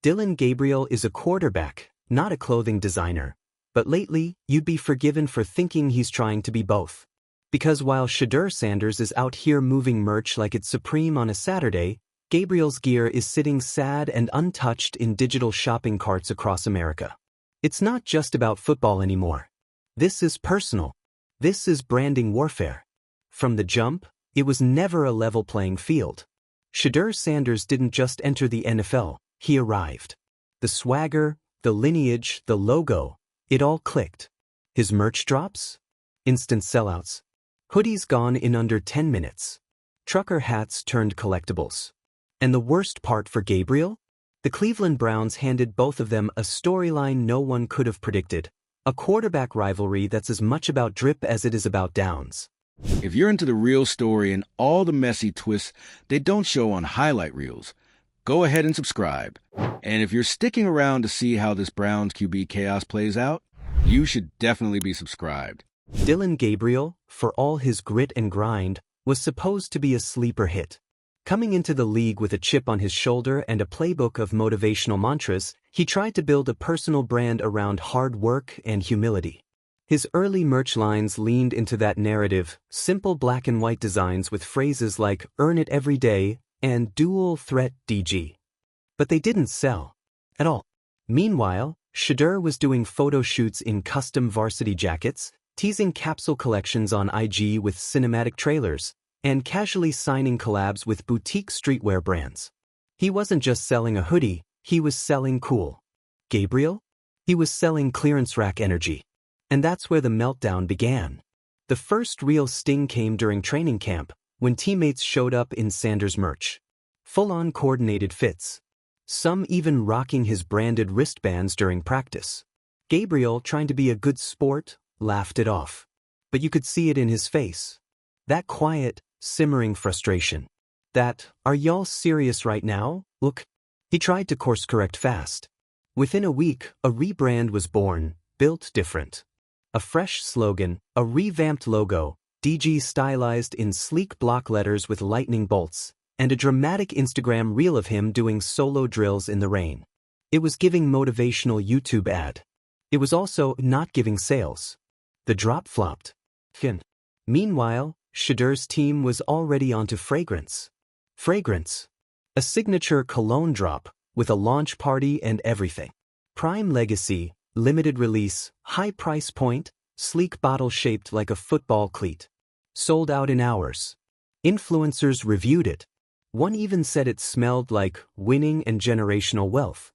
Dillon Gabriel is a quarterback, not a clothing designer. But lately, you'd be forgiven for thinking he's trying to be both. Because while Shedeur Sanders is out here moving merch like it's supreme on a Saturday, Gabriel's gear is sitting sad and untouched in digital shopping carts across America. It's not just about football anymore. This is personal. This is branding warfare. From the jump, it was never a level playing field. Shedeur Sanders didn't just enter the NFL, he arrived. The swagger, the lineage, the logo, it all clicked. His merch drops? Instant sellouts. Hoodies gone in under 10 minutes. Trucker hats turned collectibles. And the worst part for Gabriel? The Cleveland Browns handed both of them a storyline no one could have predicted. A quarterback rivalry that's as much about drip as it is about downs. If you're into the real story and all the messy twists they don't show on highlight reels, go ahead and subscribe. And if you're sticking around to see how this Browns QB chaos plays out, you should definitely be subscribed. Dillon Gabriel, for all his grit and grind, was supposed to be a sleeper hit. Coming into the league with a chip on his shoulder and a playbook of motivational mantras, he tried to build a personal brand around hard work and humility. His early merch lines leaned into that narrative, simple black and white designs with phrases like "earn it every day" and "dual threat DG." But they didn't sell. At all. Meanwhile, Shedeur was doing photo shoots in custom varsity jackets, teasing capsule collections on IG with cinematic trailers, and casually signing collabs with boutique streetwear brands. He wasn't just selling a hoodie, he was selling cool. Gabriel? He was selling clearance rack energy. And that's where the meltdown began. The first real sting came during training camp, when teammates showed up in Sanders merch. Full-on coordinated fits. Some even rocking his branded wristbands during practice. Gabriel, trying to be a good sport, laughed it off. But you could see it in his face. That quiet, simmering frustration. That, "are y'all serious right now?" look. He tried to course-correct fast. Within a week, a rebrand was born, built different. A fresh slogan, a revamped logo, DG stylized in sleek block letters with lightning bolts, and a dramatic Instagram reel of him doing solo drills in the rain. It was giving motivational YouTube ad. It was also not giving sales. The drop flopped. Meanwhile, Shedeur's team was already onto fragrance. Fragrance. A signature cologne drop, with a launch party and everything. Prime legacy, limited release, high price point, sleek bottle shaped like a football cleat. Sold out in hours. Influencers reviewed it. One even said it smelled like winning and generational wealth.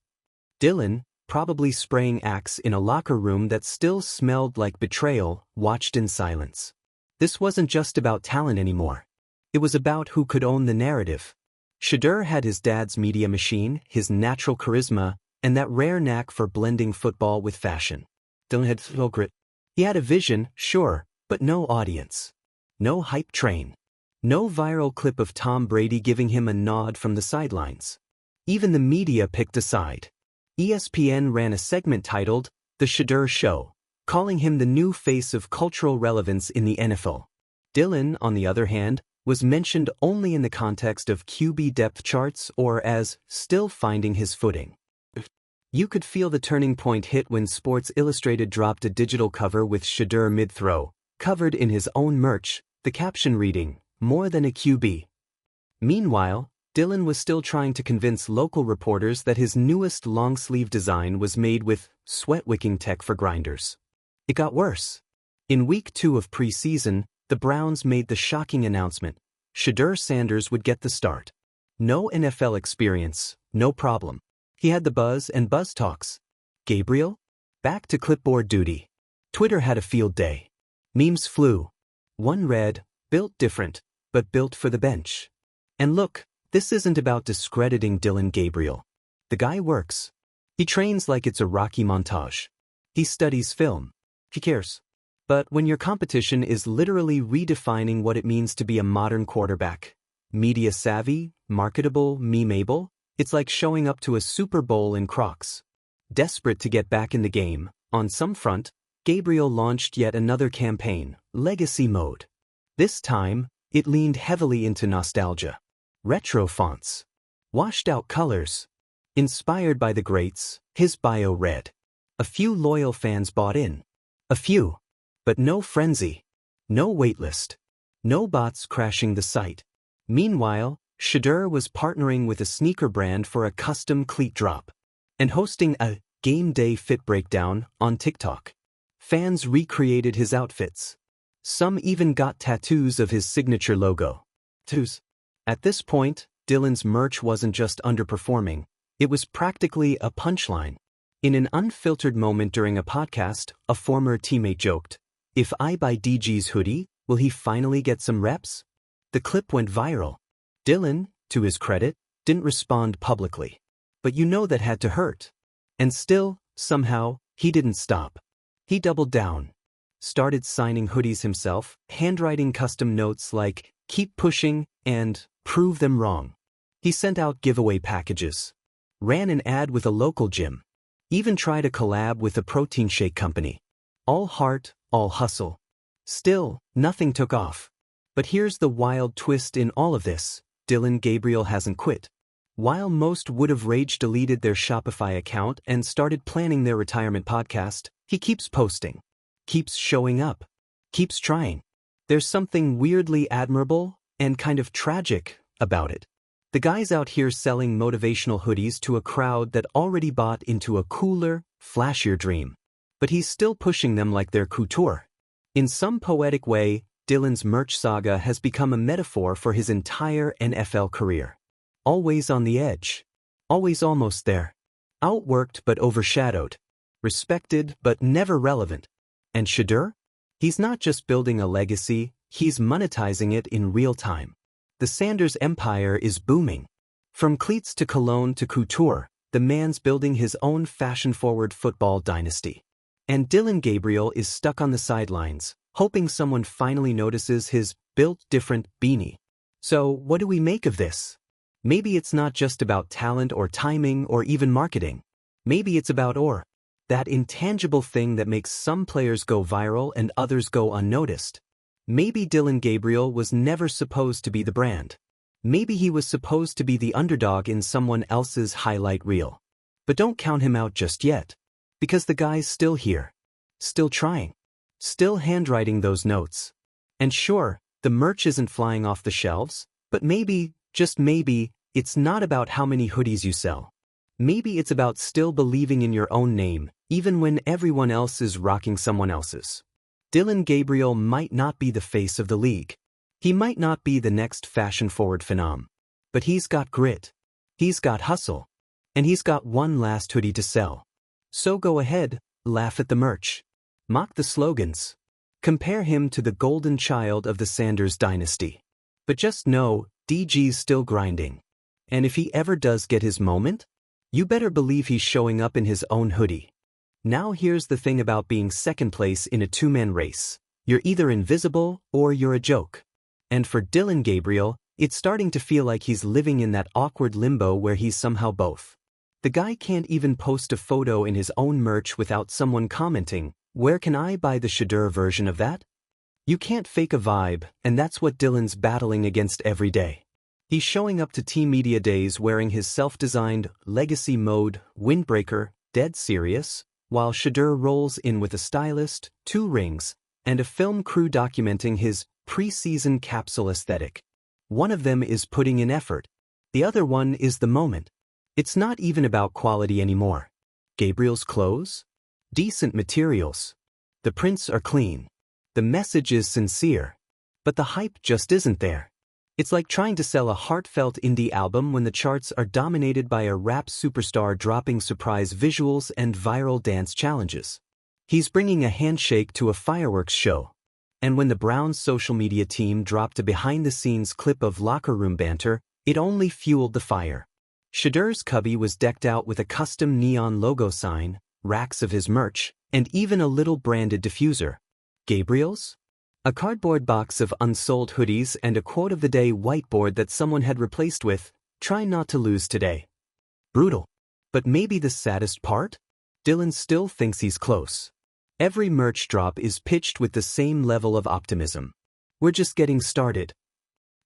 Dillon, probably spraying Axe in a locker room that still smelled like betrayal, watched in silence. This wasn't just about talent anymore. It was about who could own the narrative. Shedeur had his dad's media machine, his natural charisma, and that rare knack for blending football with fashion. Dillon had no grit. He had a vision, sure, but no audience. No hype train. No viral clip of Tom Brady giving him a nod from the sidelines. Even the media picked a side. ESPN ran a segment titled, "The Shedeur Show," calling him the new face of cultural relevance in the NFL. Dillon, on the other hand, was mentioned only in the context of QB depth charts or as still finding his footing. You could feel the turning point hit when Sports Illustrated dropped a digital cover with Shedeur mid-throw, covered in his own merch, the caption reading, "More than a QB." Meanwhile, Dillon was still trying to convince local reporters that his newest long-sleeve design was made with sweat-wicking tech for grinders. It got worse. In week 2 of preseason, the Browns made the shocking announcement: Shedeur Sanders would get the start. No NFL experience, no problem. He had the buzz and buzz talks. Gabriel? Back to clipboard duty. Twitter had a field day. Memes flew. One read, "Built different, but built for the bench." And look, this isn't about discrediting Dillon Gabriel. The guy works. He trains like it's a Rocky montage. He studies film. He cares. But when your competition is literally redefining what it means to be a modern quarterback, media savvy, marketable, memeable, it's like showing up to a Super Bowl in Crocs. Desperate to get back in the game, on some front, Gabriel launched yet another campaign, Legacy Mode. This time, it leaned heavily into nostalgia. Retro fonts. Washed out colors. Inspired by the greats, his bio read. A few loyal fans bought in. A few. But no frenzy. No waitlist. No bots crashing the site. Meanwhile, Shedeur was partnering with a sneaker brand for a custom cleat drop. And hosting a game day fit breakdown on TikTok. Fans recreated his outfits. Some even got tattoos of his signature logo. At this point, Dillon's merch wasn't just underperforming, it was practically a punchline. In an unfiltered moment during a podcast, a former teammate joked, "If I buy DG's hoodie, will he finally get some reps?" The clip went viral. Dillon, to his credit, didn't respond publicly. But you know that had to hurt. And still, somehow, he didn't stop. He doubled down. Started signing hoodies himself, handwriting custom notes like, "Keep pushing," and "Prove them wrong." He sent out giveaway packages. Ran an ad with a local gym. Even tried a collab with a protein shake company. All heart, all hustle. Still, nothing took off. But here's the wild twist in all of this. Dillon Gabriel hasn't quit. While most would have rage deleted their Shopify account and started planning their retirement podcast, he keeps posting. Keeps showing up. Keeps trying. There's something weirdly admirable and kind of tragic about it. The guy's out here selling motivational hoodies to a crowd that already bought into a cooler, flashier dream. But he's still pushing them like they're couture. In some poetic way, Dillon's merch saga has become a metaphor for his entire NFL career. Always on the edge. Always almost there. Outworked but overshadowed. Respected but never relevant. And Shedeur? He's not just building a legacy, he's monetizing it in real time. The Sanders empire is booming. From cleats to cologne to couture, the man's building his own fashion-forward football dynasty. And Dillon Gabriel is stuck on the sidelines, hoping someone finally notices his built different beanie. So, what do we make of this? Maybe it's not just about talent or timing or even marketing. Maybe it's about that intangible thing that makes some players go viral and others go unnoticed. Maybe Dillon Gabriel was never supposed to be the brand. Maybe he was supposed to be the underdog in someone else's highlight reel. But don't count him out just yet. Because the guy's still here. Still trying. Still handwriting those notes. And sure, the merch isn't flying off the shelves, but maybe, just maybe, it's not about how many hoodies you sell. Maybe it's about still believing in your own name, even when everyone else is rocking someone else's. Dillon Gabriel might not be the face of the league. He might not be the next fashion-forward phenom. But he's got grit. He's got hustle. And he's got one last hoodie to sell. So go ahead, laugh at the merch. Mock the slogans. Compare him to the golden child of the Sanders dynasty. But just know, DG's still grinding. And if he ever does get his moment, you better believe he's showing up in his own hoodie. Now here's the thing about being second place in a two-man race. You're either invisible or you're a joke. And for Dillon Gabriel, it's starting to feel like he's living in that awkward limbo where he's somehow both. The guy can't even post a photo in his own merch without someone commenting, "Where can I buy the Shedeur version of that?" You can't fake a vibe, and that's what Dillon's battling against every day. He's showing up to team media days wearing his self-designed legacy mode windbreaker, dead serious, while Shedeur rolls in with a stylist, 2 rings, and a film crew documenting his pre-season capsule aesthetic. One of them is putting in effort. The other one is the moment. It's not even about quality anymore. Gabriel's clothes? Decent materials. The prints are clean. The message is sincere. But the hype just isn't there. It's like trying to sell a heartfelt indie album when the charts are dominated by a rap superstar dropping surprise visuals and viral dance challenges. He's bringing a handshake to a fireworks show. And when the Browns' social media team dropped a behind-the-scenes clip of locker room banter, it only fueled the fire. Shedeur's cubby was decked out with a custom neon logo sign, racks of his merch, and even a little branded diffuser. Gabriel's? A cardboard box of unsold hoodies and a quote of the day whiteboard that someone had replaced with, "Try not to lose today." Brutal. But maybe the saddest part? Dillon still thinks he's close. Every merch drop is pitched with the same level of optimism. "We're just getting started.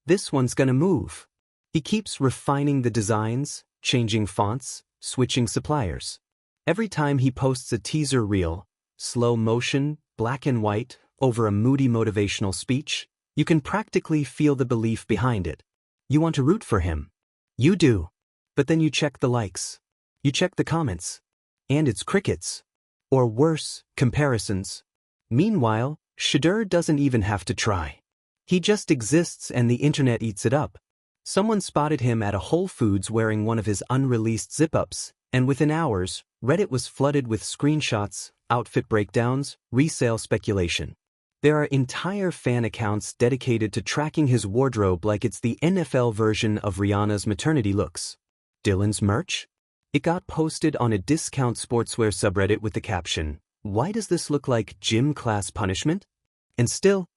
This one's gonna move." He keeps refining the designs, changing fonts, switching suppliers. Every time he posts a teaser reel, slow motion, black and white, over a moody motivational speech, you can practically feel the belief behind it. You want to root for him. You do. But then you check the likes. You check the comments. And it's crickets. Or worse, comparisons. Meanwhile, Shedeur doesn't even have to try. He just exists and the internet eats it up. Someone spotted him at a Whole Foods wearing one of his unreleased zip-ups, and within hours, Reddit was flooded with screenshots, outfit breakdowns, resale speculation. There are entire fan accounts dedicated to tracking his wardrobe like it's the NFL version of Rihanna's maternity looks. Dillon's merch? It got posted on a discount sportswear subreddit with the caption, "Why does this look like gym class punishment?" And still,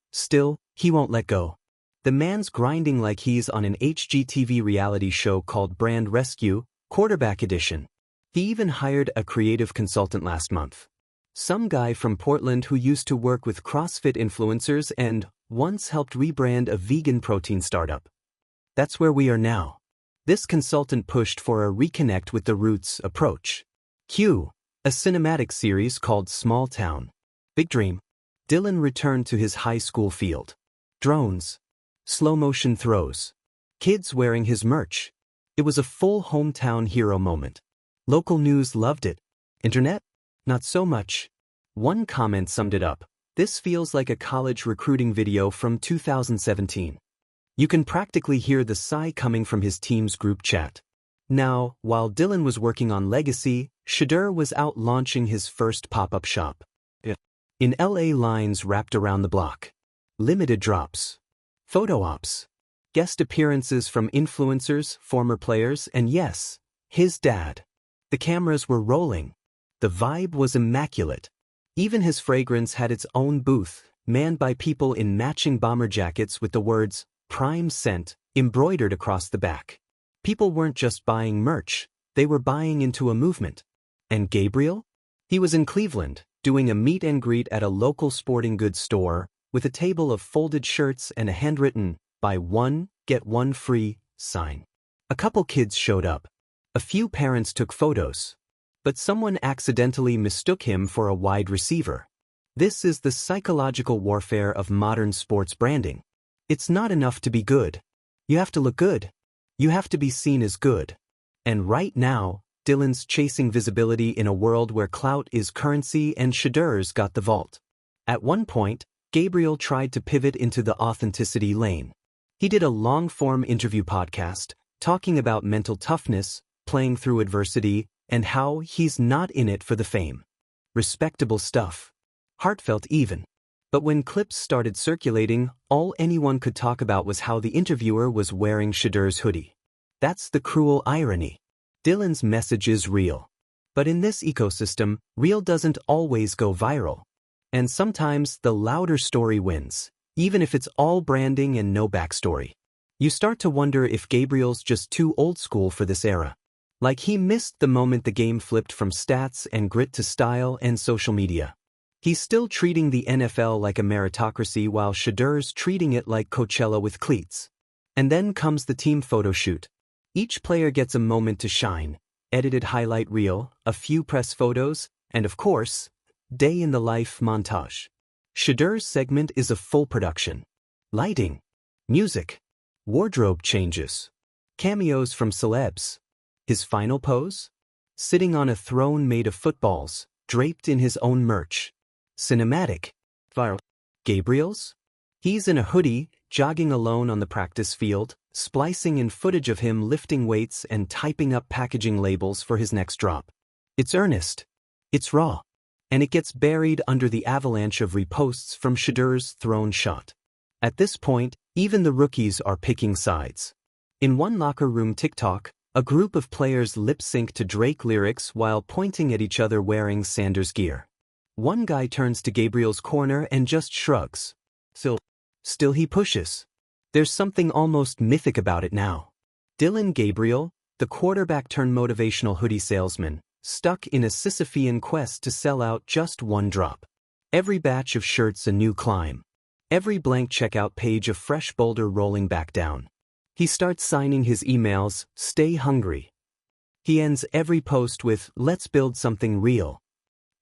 he won't let go. The man's grinding like he's on an HGTV reality show called Brand Rescue, Quarterback Edition. He even hired a creative consultant last month. Some guy from Portland who used to work with CrossFit influencers and once helped rebrand a vegan protein startup. That's where we are now. This consultant pushed for a reconnect with the roots approach. Cue a cinematic series called Small Town. Big dream. Dillon returned to his high school field. Drones. Slow-motion throws. Kids wearing his merch. It was a full hometown hero moment. Local news loved it. Internet? Not so much. One comment summed it up. This feels like a college recruiting video from 2017. You can practically hear the sigh coming from his team's group chat. Now, while Dillon was working on Legacy, Shedeur was out launching his first pop-up shop. In LA, lines wrapped around the block. Limited drops. Photo ops. Guest appearances from influencers, former players, and yes, his dad. The cameras were rolling. The vibe was immaculate. Even his fragrance had its own booth, manned by people in matching bomber jackets with the words, "Prime Scent," embroidered across the back. People weren't just buying merch, they were buying into a movement. And Gabriel? He was in Cleveland, doing a meet and greet at a local sporting goods store, with a table of folded shirts and a handwritten, "Buy one, get one free," sign. A couple kids showed up. A few parents took photos. But someone accidentally mistook him for a wide receiver. This is the psychological warfare of modern sports branding. It's not enough to be good. You have to look good. You have to be seen as good. And right now, Dillon's chasing visibility in a world where clout is currency and Shedeur's got the vault. At one point, Gabriel tried to pivot into the authenticity lane. He did a long-form interview podcast, talking about mental toughness, playing through adversity, and how he's not in it for the fame. Respectable stuff. Heartfelt even. But when clips started circulating, all anyone could talk about was how the interviewer was wearing Shedeur's hoodie. That's the cruel irony. Dillon's message is real. But in this ecosystem, real doesn't always go viral. And sometimes the louder story wins, even if it's all branding and no backstory. You start to wonder if Gabriel's just too old school for this era. Like he missed the moment the game flipped from stats and grit to style and social media. He's still treating the NFL like a meritocracy while Shedeur's treating it like Coachella with cleats. And then comes the team photo shoot. Each player gets a moment to shine, edited highlight reel, a few press photos, and of course, day in the life montage. Shedeur's segment is a full production. Lighting, music, wardrobe changes, cameos from celebs. His final pose? Sitting on a throne made of footballs, draped in his own merch. Cinematic. Viral. Gabriel's? He's in a hoodie, jogging alone on the practice field, splicing in footage of him lifting weights and typing up packaging labels for his next drop. It's earnest. It's raw. And it gets buried under the avalanche of reposts from Shedeur's throne shot. At this point, even the rookies are picking sides. In one locker room TikTok, a group of players lip-sync to Drake lyrics while pointing at each other wearing Sanders gear. One guy turns to Gabriel's corner and just shrugs. Still he pushes. There's something almost mythic about it now. Dillon Gabriel, the quarterback-turned-motivational hoodie salesman, stuck in a Sisyphean quest to sell out just one drop. Every batch of shirts a new climb. Every blank checkout page a fresh boulder rolling back down. He starts signing his emails, "Stay hungry." He ends every post with, "Let's build something real."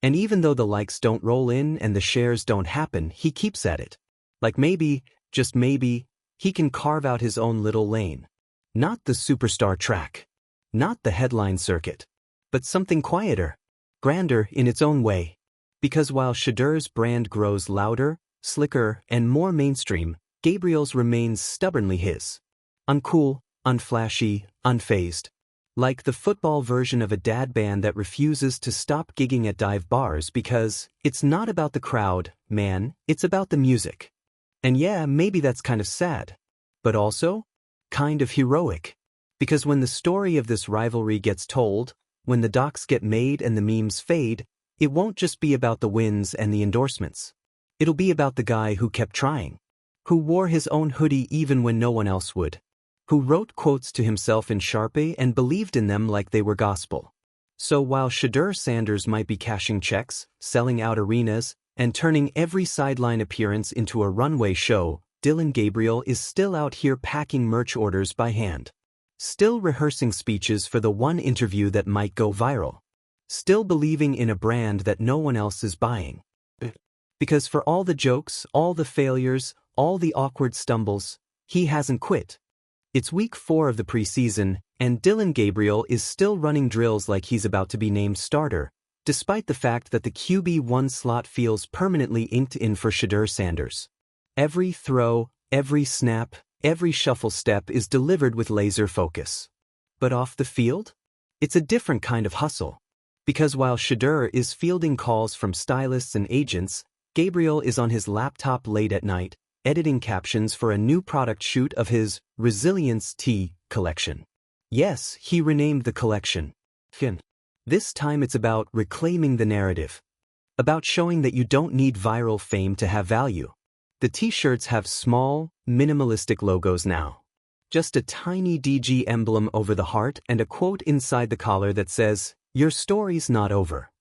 And even though the likes don't roll in and the shares don't happen, he keeps at it. Like maybe, just maybe, he can carve out his own little lane. Not the superstar track. Not the headline circuit. But something quieter. Grander in its own way. Because while Shedeur's brand grows louder, slicker, and more mainstream, Gabriel's remains stubbornly his. Uncool, unflashy, unfazed. Like the football version of a dad band that refuses to stop gigging at dive bars because it's not about the crowd, man, it's about the music. And yeah, maybe that's kind of sad. But also, kind of heroic. Because when the story of this rivalry gets told, when the docs get made and the memes fade, it won't just be about the wins and the endorsements. It'll be about the guy who kept trying. Who wore his own hoodie even when no one else would. Who wrote quotes to himself in Sharpie and believed in them like they were gospel. So while Shedeur Sanders might be cashing checks, selling out arenas, and turning every sideline appearance into a runway show, Dillon Gabriel is still out here packing merch orders by hand. Still rehearsing speeches for the one interview that might go viral. Still believing in a brand that no one else is buying. Because for all the jokes, all the failures, all the awkward stumbles, he hasn't quit. It's week 4 of the preseason, and Dillon Gabriel is still running drills like he's about to be named starter, despite the fact that the QB1 slot feels permanently inked in for Shedeur Sanders. Every throw, every snap, every shuffle step is delivered with laser focus. But off the field? It's a different kind of hustle. Because while Shedeur is fielding calls from stylists and agents, Gabriel is on his laptop late at night, editing captions for a new product shoot of his Resilience Tea collection. Yes, he renamed the collection. This time it's about reclaiming the narrative. About showing that you don't need viral fame to have value. The t-shirts have small, minimalistic logos now. Just a tiny DG emblem over the heart and a quote inside the collar that says, "Your story's not over."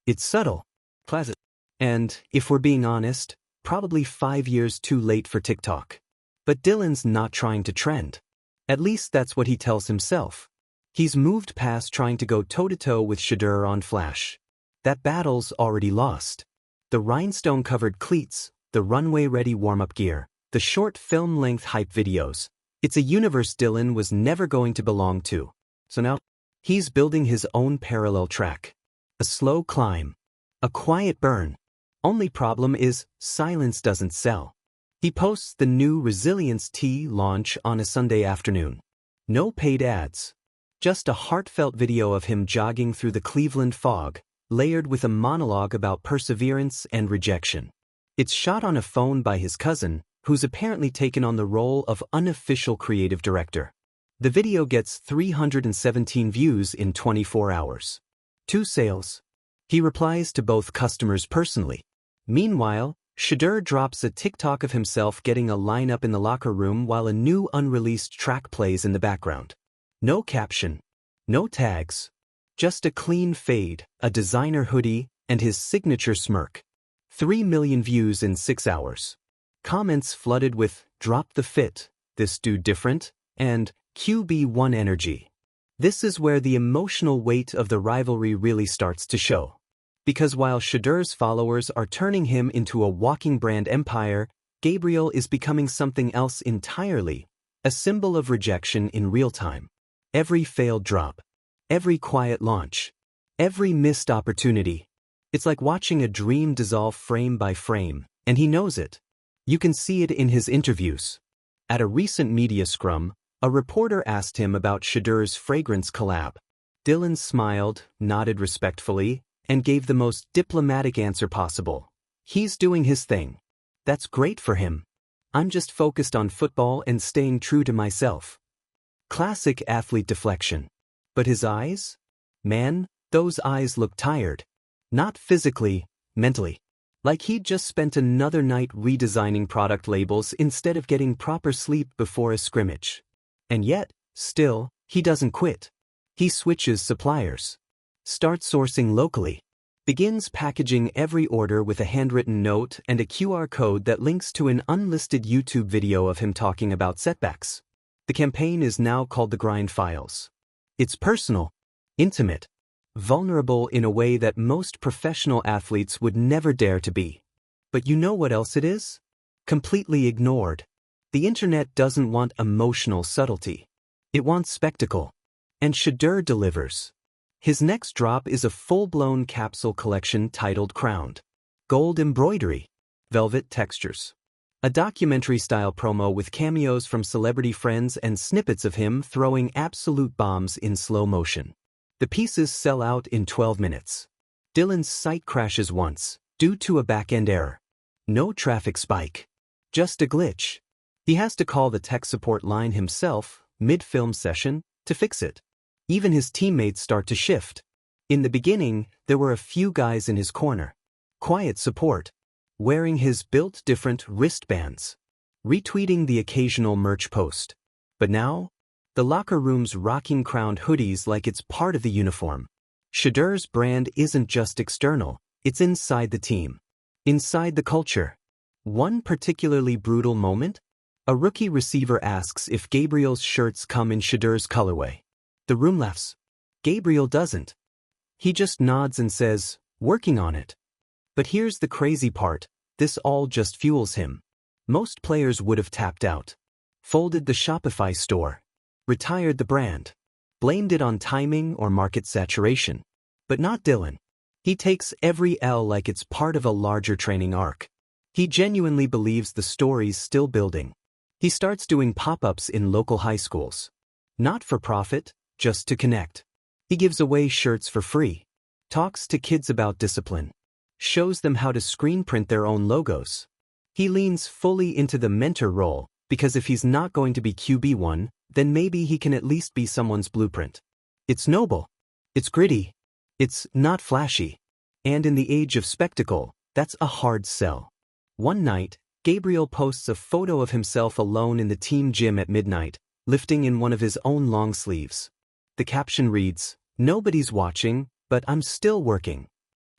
It's subtle, pleasant, and, if we're being honest, probably 5 years too late for TikTok. But Dillon's not trying to trend. At least that's what he tells himself. He's moved past trying to go toe-to-toe with Shedeur on Flash. That battle's already lost. The rhinestone-covered cleats, the runway-ready warm-up gear, the short film-length hype videos. It's a universe Dillon was never going to belong to. So now, he's building his own parallel track. A slow climb. A quiet burn. Only problem is, silence doesn't sell. He posts the new Resilience Tea launch on a Sunday afternoon. No paid ads. Just a heartfelt video of him jogging through the Cleveland fog, layered with a monologue about perseverance and rejection. It's shot on a phone by his cousin, who's apparently taken on the role of unofficial creative director. The video gets 317 views in 24 hours. 2 sales. He replies to both customers personally. Meanwhile, Shedeur drops a TikTok of himself getting a lineup in the locker room while a new unreleased track plays in the background. No caption. No tags. Just a clean fade, a designer hoodie, and his signature smirk. 3 million views in 6 hours. Comments flooded with, "Drop the fit, this dude different," and "QB1 energy." This is where the emotional weight of the rivalry really starts to show. Because while Shedeur's followers are turning him into a walking brand empire, Gabriel is becoming something else entirely, a symbol of rejection in real time. Every failed drop. Every quiet launch. Every missed opportunity. It's like watching a dream dissolve frame by frame, and he knows it. You can see it in his interviews. At a recent media scrum, a reporter asked him about Shedeur's fragrance collab. Dillon smiled, nodded respectfully, and gave the most diplomatic answer possible. He's doing his thing. That's great for him. I'm just focused on football and staying true to myself. Classic athlete deflection. But his eyes? Man, those eyes look tired. Not physically, mentally. Like he'd just spent another night redesigning product labels instead of getting proper sleep before a scrimmage. And yet, still, he doesn't quit. He switches suppliers. Starts sourcing locally. Begins packaging every order with a handwritten note and a QR code that links to an unlisted YouTube video of him talking about setbacks. The campaign is now called the Grind Files. It's personal. Intimate. Vulnerable in a way that most professional athletes would never dare to be. But you know what else it is? Completely ignored. The internet doesn't want emotional subtlety. It wants spectacle. And Shedeur delivers. His next drop is a full-blown capsule collection titled Crowned. Gold embroidery. Velvet textures. A documentary-style promo with cameos from celebrity friends and snippets of him throwing absolute bombs in slow motion. The pieces sell out in 12 minutes. Dillon's site crashes once, due to a back-end error. No traffic spike. Just a glitch. He has to call the tech support line himself, mid-film session, to fix it. Even his teammates start to shift. In the beginning, there were a few guys in his corner. Quiet support. Wearing his built-different wristbands. Retweeting the occasional merch post. But now, the locker room's rocking crowned hoodies like it's part of the uniform. Shedeur's brand isn't just external, it's inside the team. Inside the culture. One particularly brutal moment? A rookie receiver asks if Gabriel's shirts come in Shedeur's colorway. The room laughs. Gabriel doesn't. He just nods and says, "Working on it." But here's the crazy part, this all just fuels him. Most players would have tapped out. Folded the Shopify store. Retired the brand. Blamed it on timing or market saturation. But not Dillon. He takes every L like it's part of a larger training arc. He genuinely believes the story's still building. He starts doing pop-ups in local high schools. Not for profit, just to connect. He gives away shirts for free. Talks to kids about discipline. Shows them how to screen print their own logos. He leans fully into the mentor role, because if he's not going to be QB1, then maybe he can at least be someone's blueprint. It's noble. It's gritty. It's not flashy. And in the age of spectacle, that's a hard sell. One night, Gabriel posts a photo of himself alone in the team gym at midnight, lifting in one of his own long sleeves. The caption reads, "Nobody's watching, but I'm still working."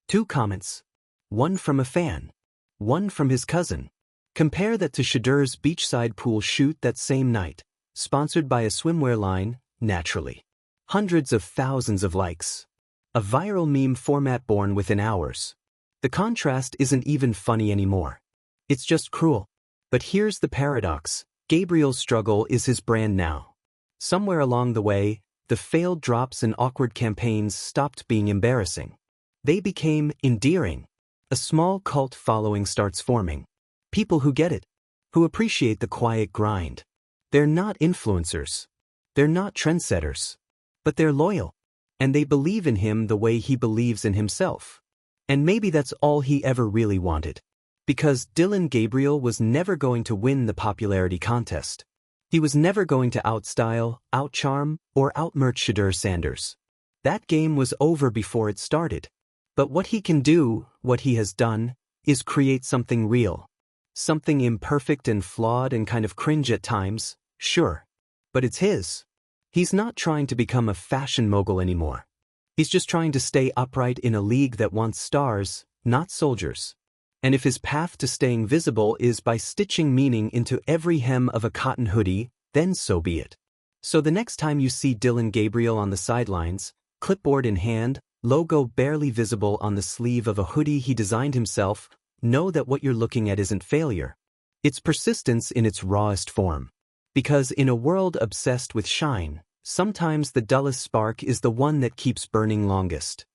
2 comments. One from a fan. One from his cousin. Compare that to Shedeur's beachside pool shoot that same night, sponsored by a swimwear line, naturally. Hundreds of thousands of likes. A viral meme format born within hours. The contrast isn't even funny anymore. It's just cruel. But here's the paradox. Gabriel's struggle is his brand now. Somewhere along the way, the failed drops and awkward campaigns stopped being embarrassing. They became endearing. A small cult following starts forming. People who get it. Who appreciate the quiet grind. They're not influencers. They're not trendsetters. But they're loyal. And they believe in him the way he believes in himself. And maybe that's all he ever really wanted. Because Dillon Gabriel was never going to win the popularity contest. He was never going to outstyle, outcharm, or outmerch Shedeur Sanders. That game was over before it started. But what he can do, what he has done, is create something real. Something imperfect and flawed and kind of cringe at times, sure. But it's his. He's not trying to become a fashion mogul anymore. He's just trying to stay upright in a league that wants stars, not soldiers. And if his path to staying visible is by stitching meaning into every hem of a cotton hoodie, then so be it. So the next time you see Dillon Gabriel on the sidelines, clipboard in hand, logo barely visible on the sleeve of a hoodie he designed himself, know that what you're looking at isn't failure. It's persistence in its rawest form. Because in a world obsessed with shine, sometimes the dullest spark is the one that keeps burning longest.